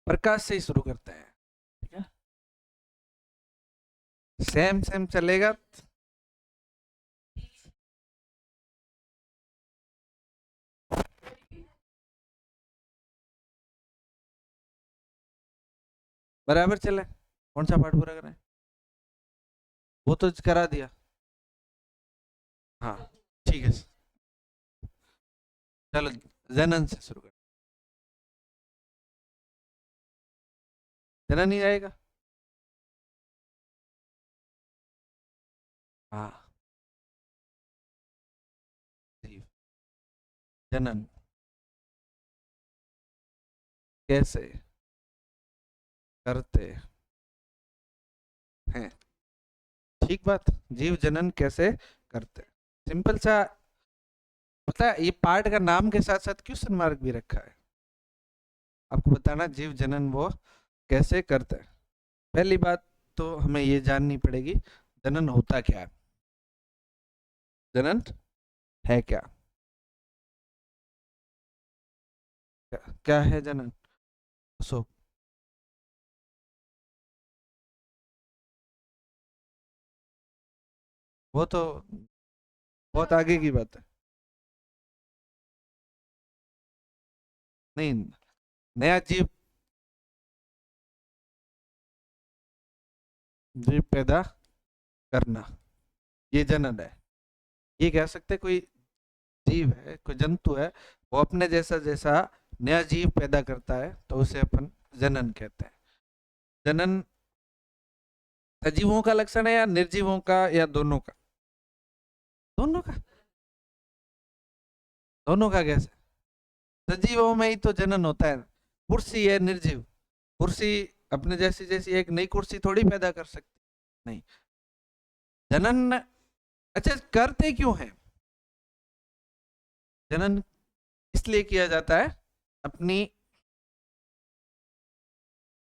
प्रकाश से ही शुरू करते हैं, ठीक है। सेम सेम चलेगा। बराबर चले, कौन सा पार्ट पूरा करें? वो तो करा दिया। हाँ ठीक है, चलो जनन से शुरू कर। जनन ही आएगा। हाँ, जीव जनन कैसे करते हैं। ठीक बात, जीव जनन कैसे करते हैं, सिंपल सा। पता है ये पार्ट का नाम के साथ साथ क्वेश्चन मार्क भी रखा है। आपको बताना जीव जनन वो कैसे करते हैं। पहली बात तो हमें ये जाननी पड़ेगी, जनन होता क्या है, जनन है क्या, क्या है जनन। सो वो तो बहुत आगे की बात है। नहीं, नया जीव, जीव पैदा करना, ये जनन है। ये कह सकते हैं कोई जीव है, कोई जंतु है, वो अपने जैसा जैसा नया जीव पैदा करता है तो उसे अपन जनन कहते हैं। जनन सजीवों का लक्षण है या निर्जीवों का या दोनों का? दोनों का। दोनों का कैसे? सजीवों में ही तो जनन होता है। कुर्सी है निर्जीव, कुर्सी अपने जैसी जैसी एक नई कुर्सी थोड़ी पैदा कर सकती नहीं। जनन, अच्छा करते क्यों है जनन? इसलिए किया जाता है अपनी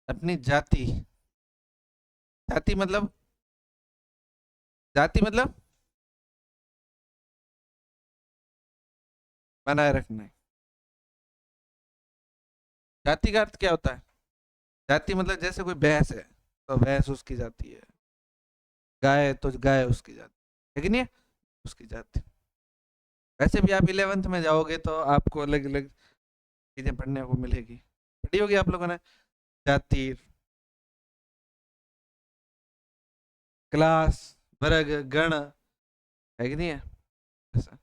अपनी जाति, जाति मतलब, जाति मतलब बनाए रखना है। जाति का अर्थ क्या होता है? जाति मतलब जैसे कोई भैंस है तो भैंस उसकी जाति है, गाय है तो गाय उसकी जाति, लेकिन ये उसकी जाति। वैसे भी आप 11th में जाओगे तो आपको अलग अलग चीजें पढ़ने को मिलेगी, पढ़ी होगी आप लोगों ने, जाति, क्लास, वर्ग, गण, है कि नहीं है ऐसा।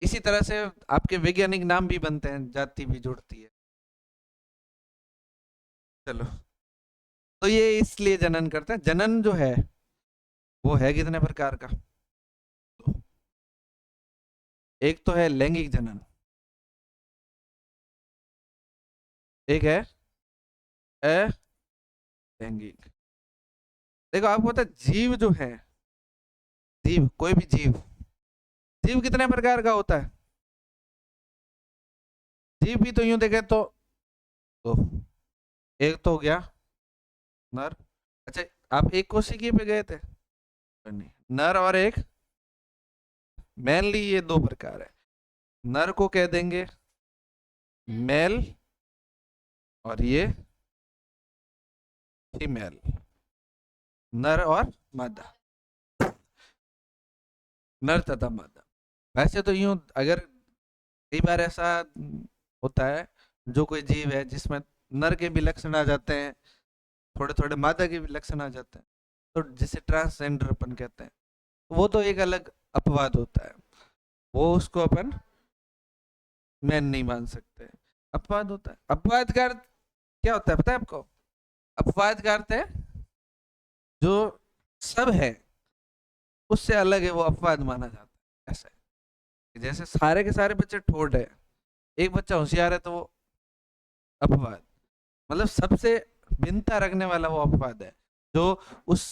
इसी तरह से आपके वैज्ञानिक नाम भी बनते हैं, जाति भी जुड़ती है। चलो, तो ये इसलिए जनन करते हैं। जनन जो है वो है कितने प्रकार का? तो एक तो है लैंगिक जनन, एक है अलैंगिक। देखो आपको पता है जीव जो है, जीव कोई भी जीव, जीव कितने प्रकार का होता है? जीव भी तो यूं देखे तो एक तो हो गया नर। अच्छा, आप एक कोशिकीय पे गए थे? नहीं, नर और एक, मेनली ये दो प्रकार है। नर को कह देंगे मेल, और ये फीमेल, नर और मादा, नर तथा मादा। वैसे तो यूं अगर कई बार ऐसा होता है जो कोई जीव है जिसमें नर के भी लक्षण आ जाते हैं, थोड़े थोड़े मादा के भी लक्षण आ जाते हैं, तो जिसे ट्रांसजेंडर अपन कहते हैं, वो तो एक अलग अपवाद होता है, वो उसको अपन मैन नहीं मान सकते, अपवाद होता है। अपवाद का अर्थ क्या होता है पता है आपको? अपवाद का अर्थ है जो सब है उससे अलग है, वो अपवाद माना जाता है। ऐसा है जैसे सारे के सारे बच्चे ठोट है, एक बच्चा होशियार है तो वो अपवाद, मतलब सबसे भिन्नता रखने वाला वो अपवाद है, जो उस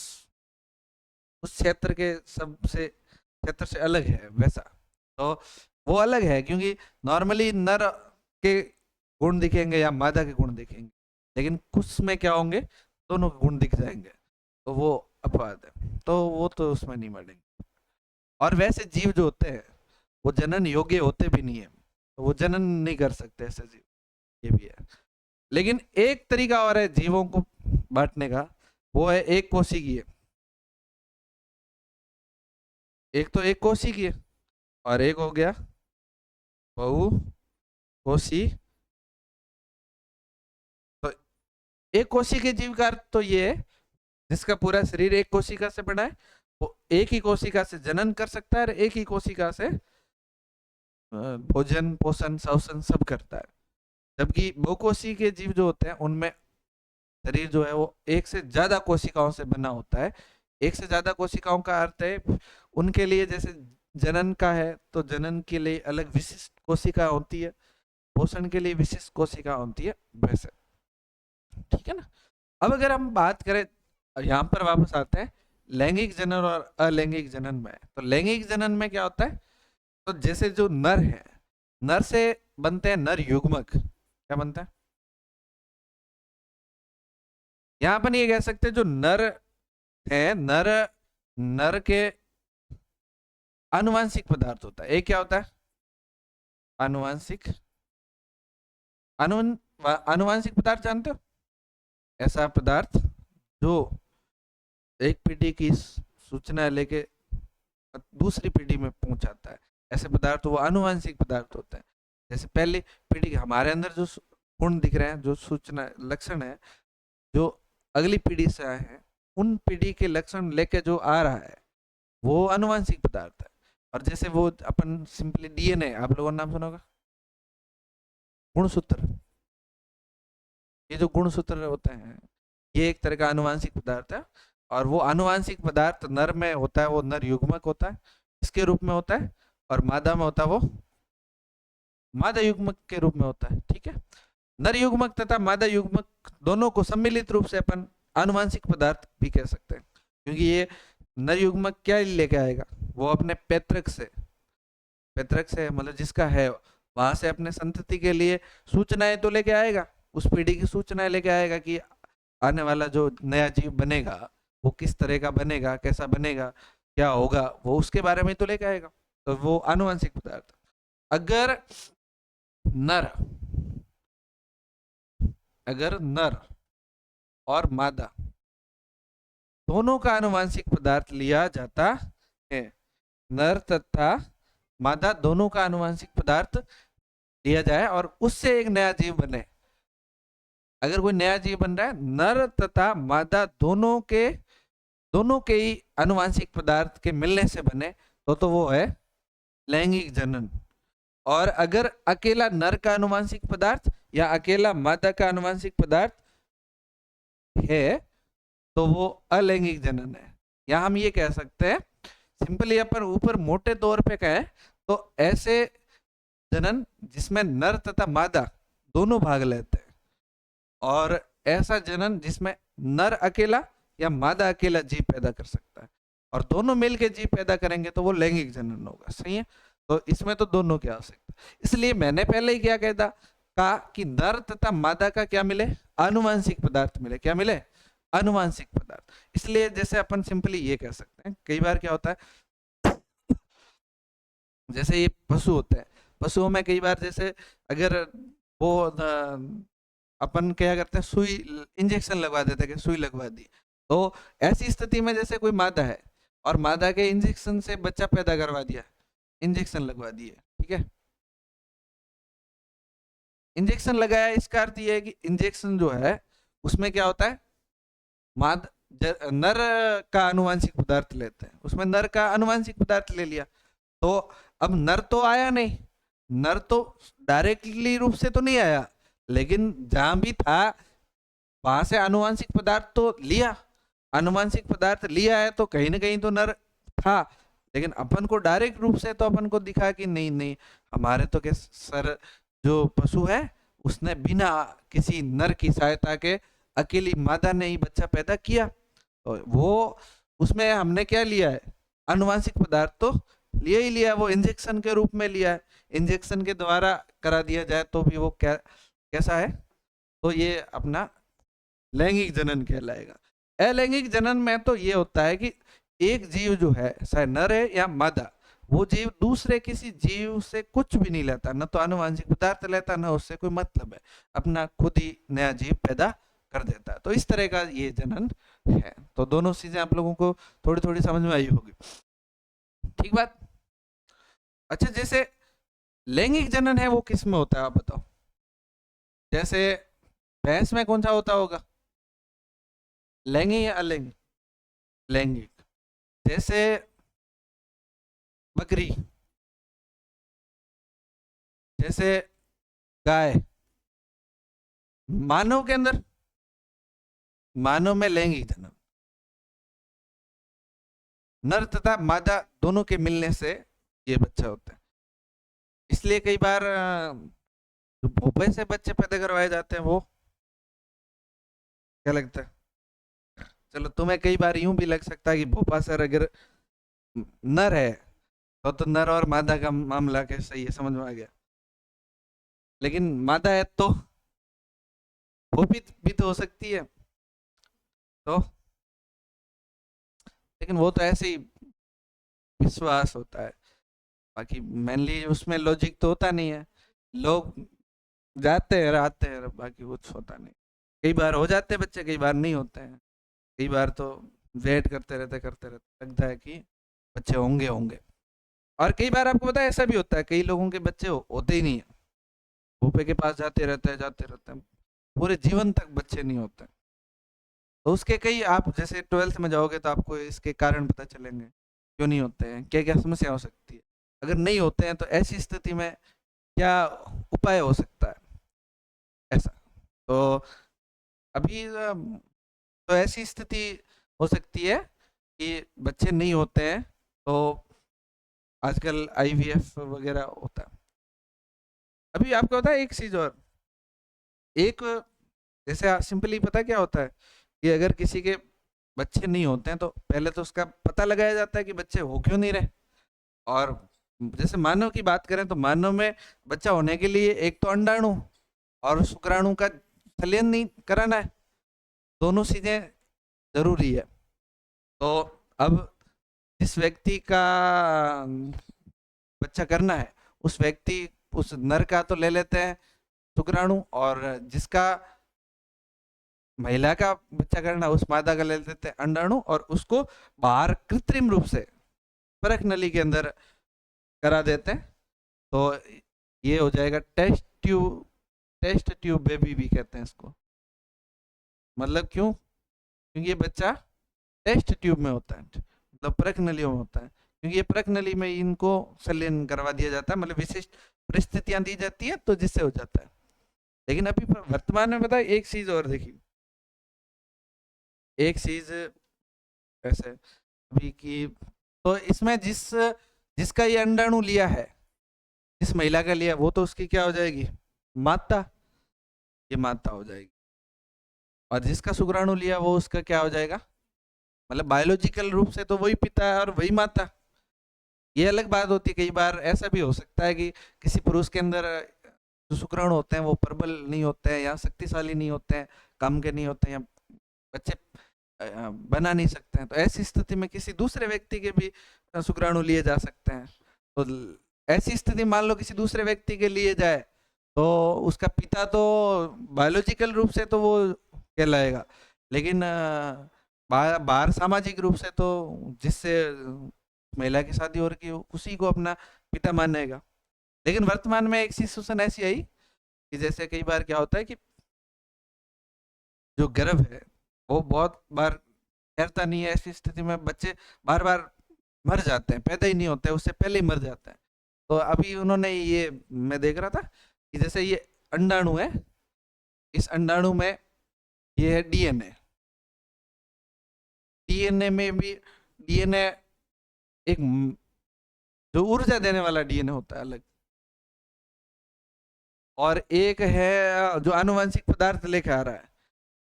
उस क्षेत्र के सबसे क्षेत्र से अलग है वैसा। तो वो अलग है क्योंकि नॉर्मली नर के गुण दिखेंगे या मादा के गुण दिखेंगे, लेकिन कुछ में क्या होंगे, दोनों के गुण दिख जाएंगे, तो वो अपवाद है, तो वो तो उसमें नहीं मानेंगे। और वैसे जीव जो होते हैं वो जनन योग्य होते भी नहीं है, तो वो जनन नहीं कर सकते ऐसे जीव। ये भी है। लेकिन एक तरीका और है जीवों को बांटने का, वो है एक कोशिकीय। एक तो एक कोशिकीय और एक हो गया बहु कोशी। तो एक कोशिकीय जीव का अर्थ तो ये है जिसका पूरा शरीर एक कोशिका से बना है, वो एक ही कोशिका से जनन कर सकता है और एक ही कोशिका से भोजन पोषण श्वसन सब करता है। जबकि बहुकोशी के जीव जो होते हैं उनमें शरीर जो है वो एक से ज्यादा कोशिकाओं से बना होता है। एक से ज्यादा कोशिकाओं का अर्थ है उनके लिए जैसे जनन का है तो जनन के लिए अलग विशिष्ट कोशिका होती है, पोषण के लिए विशिष्ट कोशिका होती है, वैसे। ठीक है ना। अब अगर हम बात करें, यहाँ पर वापस आते हैं लैंगिक जनन और अलैंगिक जनन में। तो लैंगिक जनन में क्या होता है, तो जैसे जो नर है, नर से बनते हैं नर युग्मक। क्या बनता है, यहाँ पर ये कह सकते हैं जो नर है, नर नर के आनुवांशिक पदार्थ होता है। एक क्या होता है आनुवांशिक, आनुवांशिक पदार्थ जानते हो, ऐसा पदार्थ जो एक पीढ़ी की सूचना लेके दूसरी पीढ़ी में पहुंचाता है, ऐसे पदार्थ वो आनुवांशिक पदार्थ होते हैं। जैसे पहली पीढ़ी हमारे अंदर जो गुण दिख रहे हैं, जो सूचना लक्षण है, जो अगली पीढ़ी से आए हैं, उन पीढ़ी के लक्षण लेके जो आ रहा है वो आनुवांशिक पदार्थ है। और जैसे वो अपन सिंपली डीएनए, आप लोगों ने नाम सुना होगा, गुणसूत्र, ये जो गुणसूत्र होते हैं ये एक तरह का आनुवांशिक पदार्थ है। और वो आनुवांशिक पदार्थ नर में होता है, वो नर युग्मक होता है, इसके रूप में होता है। और मादा में होता है वो मादा युग्मक के रूप में होता है। ठीक है, नर युग्मक तथा मादा युग्मक दोनों को सम्मिलित रूप से अपन आनुवांशिक पदार्थ भी कह सकते हैं, क्योंकि ये नर युग्मक क्या लेके आएगा, वो अपने पैतृक से, पैतृक से मतलब जिसका है वहां से अपने संतति के लिए सूचनाएं तो लेके आएगा, उस पीढ़ी की सूचनाएं लेके आएगा कि आने वाला जो नया जीव बनेगा वो किस तरह का बनेगा, कैसा बनेगा, क्या होगा, वो उसके बारे में तो लेके आएगा। तो वो आनुवंशिक पदार्थ। अगर नर अगर नर और मादा दोनों का आनुवंशिक पदार्थ लिया जाता है, नर तथा मादा दोनों का आनुवंशिक पदार्थ लिया जाए और उससे एक नया जीव बने, अगर कोई नया जीव बन रहा है नर तथा मादा दोनों के ही आनुवंशिक पदार्थ के मिलने से बने तो वो है लैंगिक जनन। और अगर अकेला नर का आनुवंशिक पदार्थ या अकेला मादा का आनुवंशिक पदार्थ है तो वो अलैंगिक जनन है। या हम ये कह सकते हैं सिंपली अपन ऊपर मोटे तौर पे कहें तो ऐसे जनन जिसमें नर तथा मादा दोनों भाग लेते हैं, और ऐसा जनन जिसमें नर अकेला या मादा अकेला जीव पैदा कर सकता है, और दोनों मिलकर जीव पैदा करेंगे तो वो लैंगिक जनन होगा। सही है, तो इसमें तो दोनों की आवश्यकता, इसलिए मैंने पहले ही क्या कहता कहा कि नर तथा मादा का क्या मिले, आनुवंशिक पदार्थ मिले। क्या मिले, आनुवंशिक पदार्थ। इसलिए जैसे अपन सिंपली ये कह सकते हैं, कई बार क्या होता है जैसे ये पशु होते हैं, पशुओं में कई बार जैसे अगर वो अपन क्या करते हैं सुई इंजेक्शन लगवा देते हैं कि सुई लगवा दी, तो ऐसी स्थिति में जैसे कोई मादा है और मादा के इंजेक्शन से बच्चा पैदा करवा दिया, इंजेक्शन लगवा दिए, ठीक है, इंजेक्शन लगाया, इसका अर्थ ये है कि इंजेक्शन जो है उसमें क्या होता है नर का आनुवंशिक पदार्थ लेते हैं, उसमें नर का आनुवंशिक पदार्थ ले लिया, तो अब नर तो आया नहीं, नर तो डायरेक्टली रूप से तो नहीं आया, लेकिन जहां भी था वहां से आनुवंशिक पदार्थ तो लिया, आनुवंशिक पदार्थ लिया है तो कहीं ना कहीं तो नर था, लेकिन अपन को डायरेक्ट रूप से तो अपन को दिखा कि नहीं नहीं हमारे तो के सर जो पशु है उसने बिना किसी नर की सहायता के अकेली मादा ने ही बच्चा पैदा किया, तो वो उसमें हमने क्या लिया है, आनुवंशिक पदार्थ तो लिया ही लिया, वो इंजेक्शन के रूप में लिया है, इंजेक्शन के द्वारा करा दिया जाए तो भी वो क्या कैसा है, तो ये अपना लैंगिक जनन कहलाएगा। अलैंगिक जनन में तो ये होता है कि एक जीव जो है चाहे नर है या मादा, वो जीव दूसरे किसी जीव से कुछ भी नहीं लेता, न तो आनुवांशिक पदार्थ लेता, न उससे कोई मतलब है, अपना खुद ही नया जीव पैदा कर देता है। तो इस तरह का ये जनन है। तो दोनों चीजें आप लोगों को थोड़ी थोड़ी समझ में आई होगी, ठीक बात। अच्छा, जैसे लैंगिक जनन है वो किस में होता है आप बताओ। जैसे भैंस में कौन सा होता होगा, लैंगिक या अलैंगिक? लैंगिक। जैसे बकरी, जैसे गाय। मानव के अंदर, मानव में लैंगिक जनन, नर तथा मादा दोनों के मिलने से ये बच्चा होता है। इसलिए कई बार जो भोपे से बच्चे पैदा करवाए जाते हैं, वो क्या लगता है? चलो, तुम्हें कई बार यूं भी लग सकता है कि भोपा सर अगर नर है तो नर और मादा का मामला कैसा, ये समझ में आ गया। लेकिन मादा है तो भोपी भी तो हो सकती है। तो लेकिन वो तो ऐसे ही विश्वास होता है, बाकी मेनली उसमें लॉजिक तो होता नहीं है। लोग जाते हैं आते हैं, बाकी कुछ होता नहीं। कई बार हो जाते हैं बच्चे, कई बार नहीं होते हैं। कई बार तो वेट करते रहते लगता है कि बच्चे होंगे होंगे। और कई बार आपको पता है ऐसा भी होता है, कई लोगों के बच्चे होते ही नहीं है, भूपे के पास जाते रहते हैं, पूरे जीवन तक बच्चे नहीं होते। तो उसके कई, आप जैसे 12th में जाओगे तो आपको इसके कारण पता चलेंगे क्यों नहीं होते हैं, क्या क्या समस्या हो सकती है। अगर नहीं होते हैं तो ऐसी स्थिति में क्या उपाय हो सकता है, ऐसा। तो अभी तो ऐसी स्थिति हो सकती है कि बच्चे नहीं होते हैं, तो आजकल आईवीएफ वगैरह होता है। अभी आपको पता है एक चीज और, एक जैसे सिंपली पता क्या होता है कि अगर किसी के बच्चे नहीं होते हैं तो पहले तो उसका पता लगाया जाता है कि बच्चे हो क्यों नहीं रहे। और जैसे मानव की बात करें तो मानव में बच्चा होने के लिए एक तो अंडाणु और शुक्राणु का संलयन नहीं कराना है, दोनों चीजें जरूरी है। तो अब जिस व्यक्ति का बच्चा करना है, उस व्यक्ति, उस नर का तो ले लेते हैं शुक्राणु, और जिसका महिला का बच्चा करना उस मादा का ले लेते हैं अंडाणु, और उसको बाहर कृत्रिम रूप से परख नली के अंदर करा देते हैं। तो ये हो जाएगा टेस्ट ट्यूब बेबी भी कहते हैं इसको। मतलब क्यों? क्योंकि ये बच्चा टेस्ट ट्यूब में होता है, मतलब परख नलियों में होता है, क्योंकि ये परख नली में इनको संलयन करवा दिया जाता है, मतलब विशिष्ट परिस्थितियां दी जाती है तो जिससे हो जाता है। लेकिन अभी वर्तमान में बताए एक चीज और देखिए, एक चीज ऐसे अभी की, तो इसमें जिसका ये अंडाणु लिया है, जिस महिला का लिया, वो तो उसकी क्या हो जाएगी, माता, ये माता हो जाएगी। और जिसका शुक्राणु लिया वो उसका क्या हो जाएगा, मतलब बायोलॉजिकल रूप से तो वही पिता है और वही माता। ये अलग बात होती है, कई बार ऐसा भी हो सकता है कि किसी पुरुष के अंदर जो शुक्राणु होते हैं वो प्रबल नहीं होते हैं या शक्तिशाली नहीं होते हैं, काम के नहीं होते हैं, या बच्चे बना नहीं सकते हैं। तो ऐसी स्थिति में किसी दूसरे व्यक्ति के भी शुक्राणु लिए जा सकते हैं। तो ऐसी स्थिति मान लो किसी दूसरे व्यक्ति के लिए जाए तो उसका पिता तो बायोलॉजिकल रूप से तो वो कहलाएगा, लेकिन बाहर सामाजिक रूप से तो जिससे महिला की शादी हो रही है उसी को अपना पिता मानेगा। लेकिन वर्तमान में एक सिचुएशन ऐसी आई कि जैसे कई बार क्या होता है कि जो गर्भ है वो बहुत बार ठहरता नहीं है, ऐसी स्थिति में बच्चे बार बार मर जाते हैं, पैदा ही नहीं होते, उससे पहले ही मर जाते हैं। तो अभी उन्होंने ये, मैं देख रहा था कि जैसे ये अंडाणु है, इस अंडाणु में ये है डीएनए, डीएनए में भी डीएनए एक जो ऊर्जा देने वाला डीएनए होता है अलग, और एक है जो आनुवंशिक पदार्थ लेके आ रहा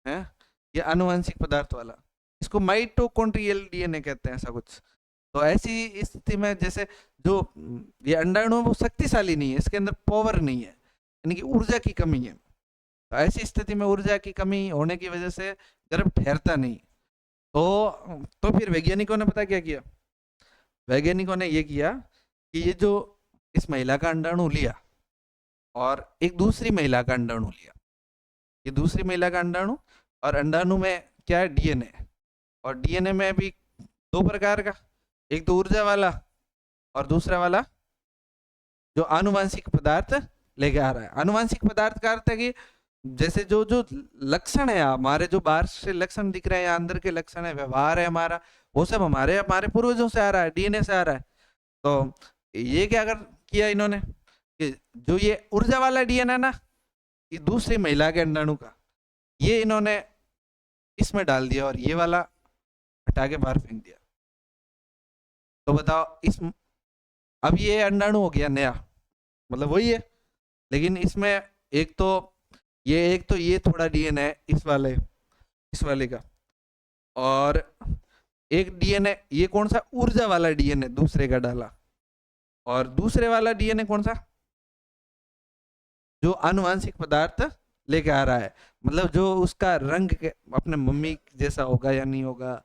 है ये आनुवंशिक पदार्थ वाला, इसको माइटोकॉन्ड्रियल डीएनए कहते हैं, ऐसा कुछ। तो ऐसी स्थिति में जैसे जो ये अंडाणु है वो शक्तिशाली नहीं है, इसके अंदर पावर नहीं है, यानी कि ऊर्जा की कमी है। तो ऐसी स्थिति में ऊर्जा की कमी होने की वजह से गर्भ ठहरता नहीं। तो फिर वैज्ञानिकों ने पता क्या किया, वैज्ञानिकों ने ये किया कि ये जो इस महिला का अंडाणु लिया और एक दूसरी महिला का अंडाणु लिया, ये दूसरी महिला का अंडाणु, और अंडाणु में क्या है, डीएनए, और डीएनए में भी दो प्रकार का, एक तो ऊर्जा वाला और दूसरा वाला जो आनुवांशिक पदार्थ लेके आ रहा है। आनुवांशिक पदार्थ का अर्थ है कि जैसे जो जो लक्षण है हमारे, जो बाहर से लक्षण दिख रहे हैं या अंदर के लक्षण है, व्यवहार है हमारा, वो सब हमारे हमारे पूर्वजों से आ रहा है, डीएनए से आ रहा है। तो ये क्या कर किया इन्होंने कि जो ये ऊर्जा वाला डीएनए ना, ये दूसरी महिला के अंडाणु का, ये इन्होंने इसमें डाल दिया और ये वाला हटा के बाहर फेंक दिया। तो बताओ इस, अब ये अंडाणु हो गया नया, मतलब वही है, लेकिन इसमें एक तो ये थोड़ा डीएनए इस वाले का, और एक डीएनए ये कौन सा, ऊर्जा वाला डीएनए दूसरे का डाला, और दूसरे वाला डीएनए कौन सा, जो आनुवांशिक पदार्थ लेके आ रहा है, मतलब जो उसका रंग अपने मम्मी जैसा होगा या नहीं होगा,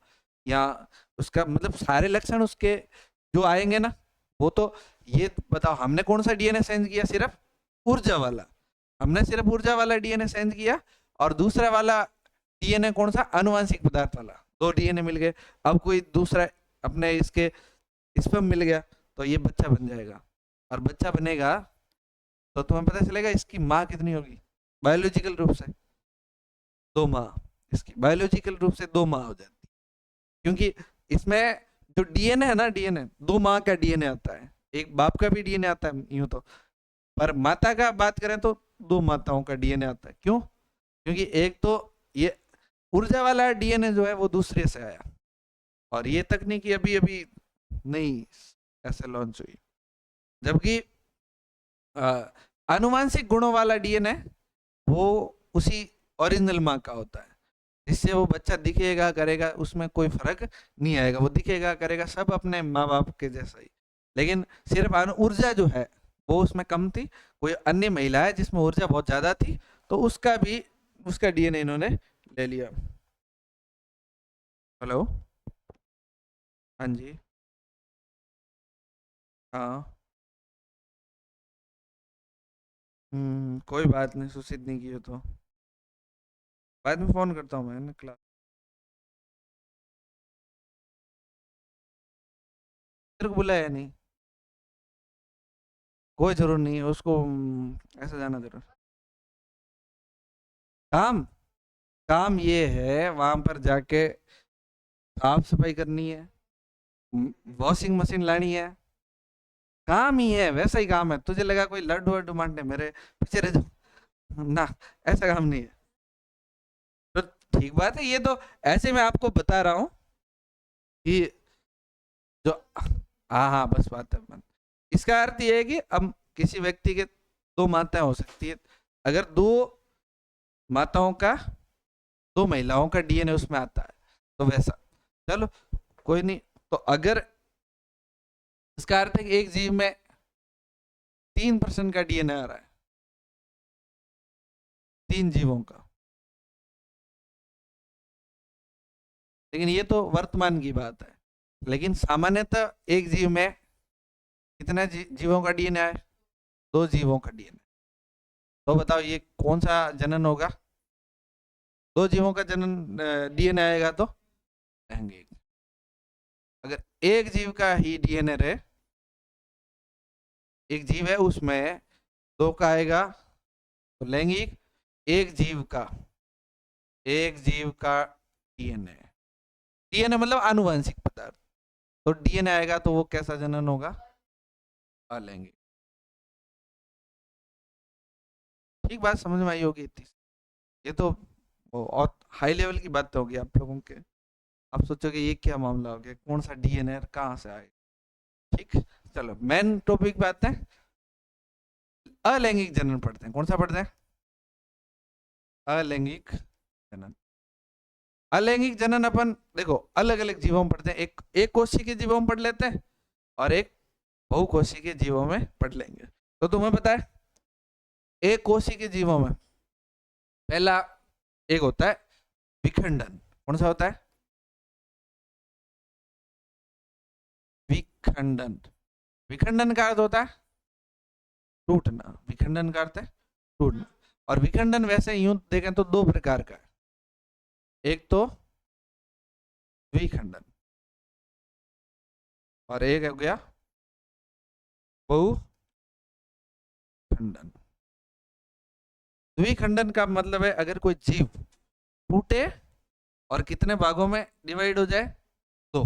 या उसका मतलब सारे लक्षण उसके जो आएंगे ना, वो तो ये बताओ हमने कौन सा डीएनए सेंस किया, सिर्फ ऊर्जा वाला, हमने सिर्फ ऊर्जा वाला डीएनए सेंस किया, और दूसरा वाला डीएनए कौन सा, आनुवांशिक पदार्थ वाला, दो डीएनए मिल गए। अब कोई दूसरा अपने इसके इस पर मिल गया तो ये बच्चा बन जाएगा, और बच्चा बनेगा तो तुम्हें पता चलेगा इसकी माँ कितनी होगी, बायोलॉजिकल रूप से 2 माह, इसकी बायोलॉजिकल रूप से 2 माह हो जाती, क्योंकि इसमें जो डीएनए है ना, डीएनए 2 माह का डीएनए आता है, एक बाप का भी डीएनए आता है यूं तो, पर माता का बात करें तो 2 माताओं का डीएनए आता है। क्यों? क्योंकि एक तो ये ऊर्जा वाला डीएनए जो है वो दूसरे से आया, और ये तकनीकी अभी अभी नहीं ऐसे लॉन्च हुई, जबकि आनुवांशिक गुणों वाला डीएनए वो उसी ओरिजिनल माँ का होता है, जिससे वो बच्चा दिखेगा करेगा उसमें कोई फर्क नहीं आएगा, वो दिखेगा करेगा सब अपने माँ बाप के जैसा ही, लेकिन सिर्फ ऊर्जा जो है वो उसमें कम थी, कोई अन्य महिला है जिसमें ऊर्जा बहुत ज्यादा थी, तो उसका भी उसका डीएनए इन्होंने ले लिया। हेलो, हाँ जी, हाँ, कोई बात नहीं, सूचित नहीं किया तो बाद में फोन करता हूँ मैं क्लास, तेरे को बुलाया नहीं, कोई जरूर नहीं है उसको, ऐसा जाना जरूर, काम, काम ये है वहां पर जाके साफ सफाई करनी है, वॉशिंग मशीन लानी है, काम ही है, वैसा ही काम है, तुझे लगा कोई लड्डू वड्डू मांटने मेरे पीछे रह जाओ ना, ऐसा काम नहीं है। तो ठीक बात है, ये तो ऐसे मैं आपको बता रहा हूँ कि जो, हाँ हाँ बस बात है इसका अर्थ ये है कि अब किसी व्यक्ति के 2 माताएं हो सकती है, अगर 2 माताओं का 2 महिलाओं का डीएनए उसमें आता है तो वैसा, चलो कोई नहीं। तो अगर इसका अर्थ है कि एक जीव में 3% का डीएनए आ रहा है, 3 जीवों का, लेकिन ये तो वर्तमान की बात है, लेकिन सामान्यतः एक जीव में कितने जीवों का डीएनए है, 2 जीवों का डीएनए, तो बताओ ये कौन सा जनन होगा, 2 जीवों का जनन डीएनए आएगा तो लैंगिक, अगर एक जीव का ही डीएनए रहे, एक जीव है उसमें 2 का आएगा तो लैंगिक, एक जीव का डीएनए, डीएनए मतलब आनुवंशिक पदार्थ, तो डीएनए आएगा तो वो कैसा जनन होगा, अलैंगिक। ठीक बात समझ में आई होगी इतनी, ये तो और हाई लेवल की बात होगी आप लोगों के, आप सोचोगे ये क्या मामला हो गया, कौन सा डीएनए कहाँ से आएगा। ठीक, चलो मेन टॉपिक पे आते हैं, अलैंगिक जनन पढ़ते हैं, कौन सा पढ़ते हैं, अलैंगिक जनन। अलैंगिक जनन अपन देखो अलग अलग जीवों में पढ़ते हैं, एक कोशिकीय के जीवों में पढ़ लेते हैं और एक बहुकोशिकीय के जीवों में पढ़ लेंगे। तो तुम्हें पता है एक कोशिकीय के जीवों में पहला एक होता है विखंडन, कौन सा होता है, विखंडन, विखंडन का अर्थ होता है टूटना, विखंडन का अर्थ है टूटना। और विखंडन वैसे यूं देखें तो दो प्रकार का है, एक तो द्विखंडन और एक हो गया बहुखंडन। द्विखंडन का मतलब है अगर कोई जीव टूटे और कितने भागों में डिवाइड हो जाए, दो।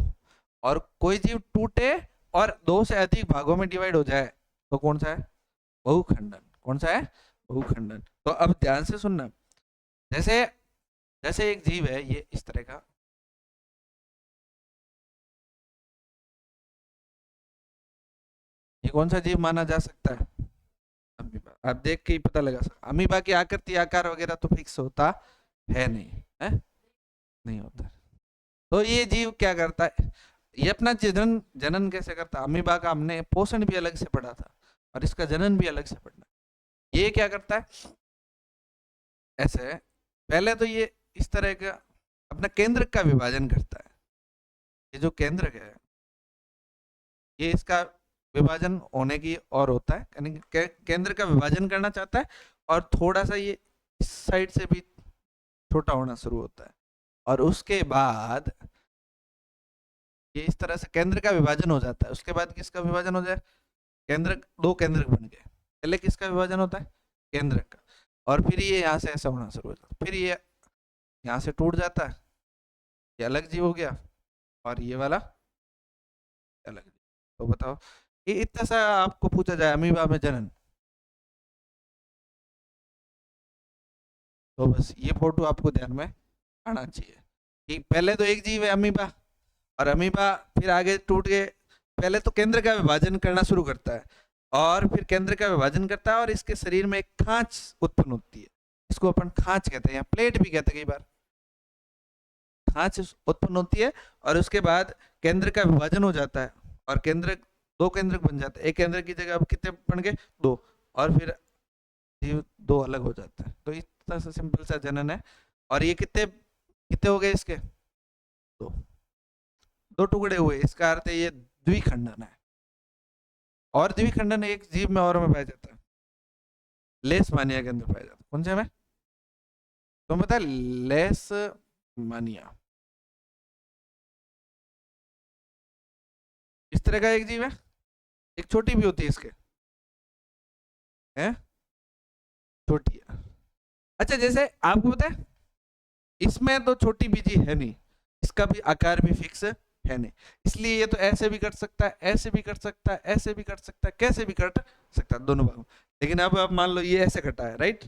और कोई जीव टूटे और दो से अधिक भागों में डिवाइड हो जाए तो कौन सा है, बहुखंडन। कौन सा है, बहुखंडन। तो अब ध्यान से सुनना, जैसे जैसे एक जीव है ये इस तरह का, ये कौन सा जीव माना जा सकता है, अमीबा। आप देख के ही पता लगा सकते, अमीबा की आकृति आकार वगैरह तो फिक्स होता है नहीं है, नहीं होता। तो ये जीव क्या करता है, ये अपना जनन जनन कैसे करता है, अमीबा का हमने पोषण भी अलग से पढ़ा था और इसका जनन भी अलग से पढ़ना। ये क्या करता है, ऐसे पहले तो ये इस तरह का अपना केंद्रक का विभाजन करता है। ये जो केंद्रक है ये इसका विभाजन होने की और होता है, यानी केंद्र का विभाजन करना चाहता है और थोड़ा सा ये इस साइड से भी छोटा होना शुरू होता है। और उसके बाद ये इस तरह से केंद्र का विभाजन हो जाता है। उसके बाद किसका विभाजन हो जाए, केंद्रक, दो केंद्रक बन गए। पहले किसका विभाजन होता है, केंद्रक का। और फिर ये यहाँ से ऐसा होना शुरू हो जाता है, फिर ये यहाँ से टूट जाता है, ये अलग जीव हो गया और ये वाला अलग जीव। तो बताओ, ये इतना सा आपको पूछा जाए अमीबा में जनन, तो बस ये फोटो आपको ध्यान में आना चाहिए कि पहले तो एक जीव है अमीबा, और अमीबा फिर आगे टूट के पहले तो केंद्र का विभाजन करना शुरू करता है और फिर केंद्र का विभाजन करता है और इसके शरीर में एक खांच उत्पन्न होती है। इसको अपन खांच कहते हैं या प्लेट भी कहते हैं, कई बार खांच उत्पन्न होती है। और उसके बाद केंद्र का विभाजन हो जाता है और केंद्र, दो केंद्रक बन जाते हैं। एक केंद्र की जगह अब कितने बन गए, दो। और फिर जीव दो अलग हो जाता है। तो इतना सा सिंपल सा जनन है। और ये कितने कितने हो गए इसके, दो, दो टुकड़े हुए, इसका अर्थ है ये द्विखंडन है। और द्विखंडन एक जीव में और में पाया जाता है, लेस मानिया के अंदर पाया जाता है। कौन से में, तो बता, लेस मानिया। इस तरह का एक जीव है, एक छोटी भी होती है इसके, है छोटी है। अच्छा, जैसे आपको पता है इसमें तो छोटी बीजी है नहीं, इसका भी आकार भी फिक्स है नहीं, इसलिए ये तो ऐसे भी कट सकता है, ऐसे भी कट सकता है, ऐसे भी कट सकता है, कैसे भी कट सकता है दोनों भागों। लेकिन अब आप मान लो ये ऐसे कटा है, राइट,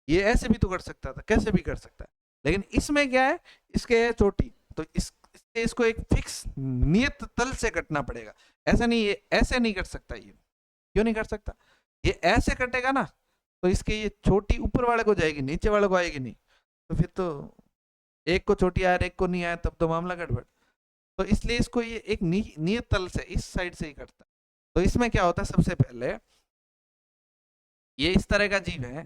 ये ऐसे भी तो कट सकता था, कैसे भी कट सकता है। लेकिन इसमें क्या है, इसके है चोटी, तो इससे इसको एक फिक्स नियत तल से कटना पड़ेगा। ऐसा नहीं, ये ऐसे नहीं कट सकता। ये क्यों नहीं कर सकता, ये ऐसे कटेगा ना तो इसके ये छोटी ऊपर वाले को जाएगी, नीचे वाले को आएगी नहीं। तो फिर तो एक को छोटी आया एक को नहीं आया, तब तो मामला गड़बड़। तो इसलिए इसको ये एक नियत तल से इस साइड से ही करता है। तो इसमें क्या होता है, सबसे पहले ये इस तरह का जीव है,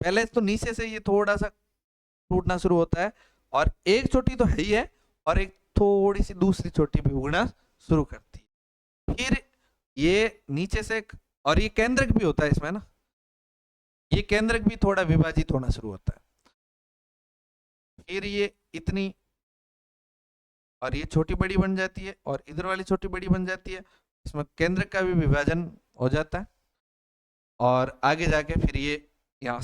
पहले तो नीचे से ये थोड़ा सा टूटना शुरू होता है और एक चोटी तो है ही है और एक थोड़ी सी दूसरी चोटी भी उगना शुरू करती है। फिर ये नीचे से, और ये केंद्रक भी होता है इसमें ना, ये केंद्रक भी थोड़ा विभाजित होना शुरू होता है। फिर ये इतनी, और ये छोटी बड़ी बन जाती है और इधर वाली छोटी बड़ी बन जाती है। इसमें केंद्रक का भी विभाजन हो जाता है और आगे जाके फिर ये यहाँ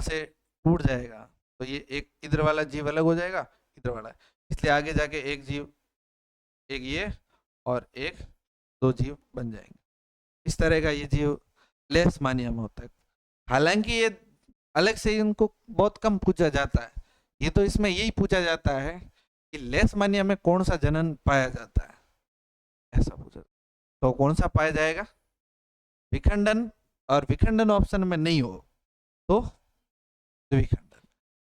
से टूट जाएगा। तो ये एक इधर वाला जीव अलग हो जाएगा, इधर वाला, इसलिए आगे जाके एक जीव, एक ये और एक, दो जीव बन जाएंगे। इस तरह का ये जीव लेस मानिया में होता है। हालांकि ये अलग से इनको बहुत कम पूछा जाता है, ये तो इसमें यही पूछा जाता है कि लेस मानिया में कौन सा जनन पाया जाता है, ऐसा पूछा। तो कौन सा पाया जाएगा, विखंडन, और विखंडन ऑप्शन में नहीं हो तो द्विखंडन।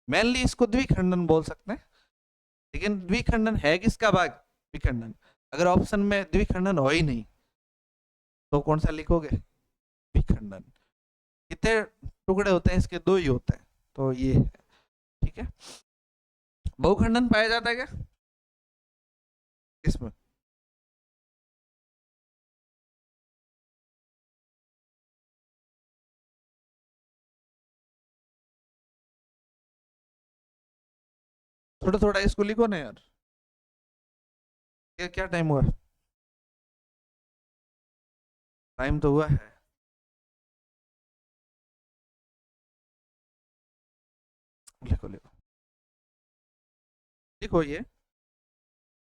मेनली इसको द्विखंडन बोल सकते हैं, लेकिन द्विखंडन है किसका भाग, विखंडन। अगर ऑप्शन में द्विखंडन हो ही नहीं तो कौन सा लिखोगे, विखंडन। कितने टुकड़े होते हैं इसके, दो ही होते हैं, तो ये है। ठीक है, बहुखंडन पाया जाता है क्या, इसमें थोड़ा थोड़ा इसको लिखो ना यार। क्या टाइम हुआ? टाइम तो हुआ है। लिखो लिखो। लिखो ये।